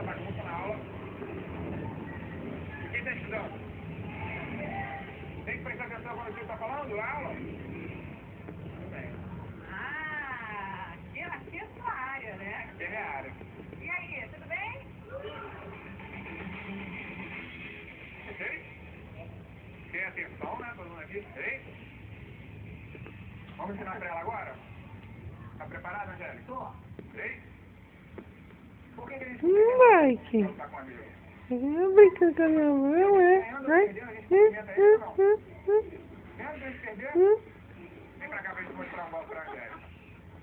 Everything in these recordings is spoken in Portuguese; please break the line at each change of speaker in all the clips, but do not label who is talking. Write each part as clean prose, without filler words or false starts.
muita bagunça na aula. E quem está estudando? Tem que prestar atenção quando você está falando, na aula? Tudo bem.
Ah, aqui é a sua área, né?
Aqui é minha área.
E aí, tudo bem?
Ok? Tem atenção, né? Todo mundo aqui? Ei? Vamos ensinar para ela agora? Tá preparada, Angélica?
Tô.
Ei? Por que a gente
Mike,
não tá com a amiga?
eu brinco com a minha mão, é? Vai?
Vendo que a gente perdeu? Vem pra cá pra gente mostrar um gol pra Angélica.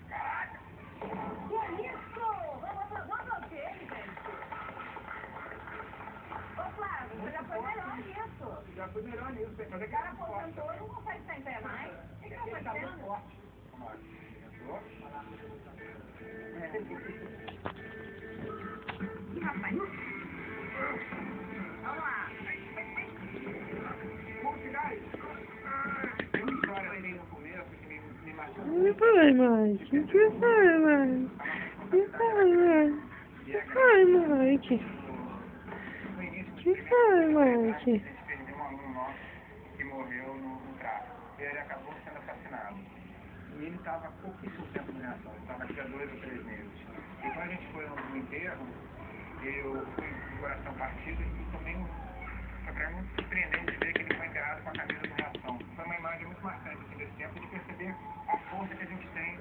Caraca!
Que isso? Vamos ao quê, gente? Ô, Flávio, você já foi melhor nisso.
Já fui melhor nisso, tem que fazer
O cara aposentou e não consegue estar em pé mais. O que
Ele
tá
tá muito
acontecendo?
forte. Vamos lá. Entrou.
Rapaz. Vamos lá.
Como tirar isso? Tem uma história aí no começo que me machucou.
Que foi, Mike? Que foi, Mike? Que foi, Mike? Que foi, Mike?
No início do
Que foi,
a
Mike?
gente perdeu um aluno nosso que morreu no tráfico. E ele acabou sendo assassinado. E ele estava pouquíssimo tempo de reação. Ele estava aqui há 2 ou 3 meses. E quando a gente foi no enterro, eu fui com o coração partido e também foi para mim muito surpreendente ver que ele foi enterrado com a camisa do Reação. Foi uma imagem muito marcante assim, desse tempo de perceber a força que a gente tem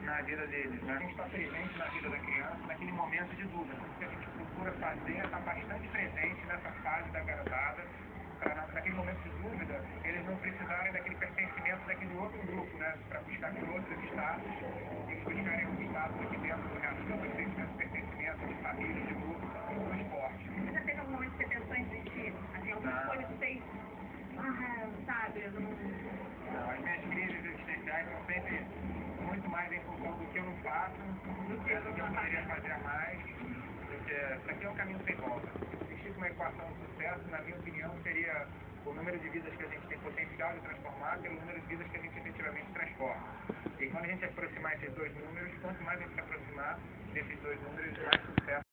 na vida deles. Né? A gente está presente na vida da criança naquele momento de dúvida. O que a gente procura fazer é estar bastante presente nessa fase da garotada, para naquele momento de dúvida eles não precisarem daquele pertencimento daquele outro grupo, né? Para buscar aquele outro status, eles buscarem um status aqui dentro do Reação, de pertencimento, de família, de grupo, no esporte.
Você já teve algum momento que você pensou em desistir? Assim, alguma coisa que fez... sabe, eu não...
Não, as minhas crises existenciais são sempre muito mais em função do que eu não faço, do que eu poderia fazer a mais, do que isso aqui é um caminho sem volta. Se existisse uma equação de sucesso, na minha opinião, seria o número de vidas que a gente tem potencial de transformar pelo número de vidas que a gente efetivamente transforma. E quando a gente aproximar esses dois números, quanto mais a gente se aproximar desses dois números, mais sucesso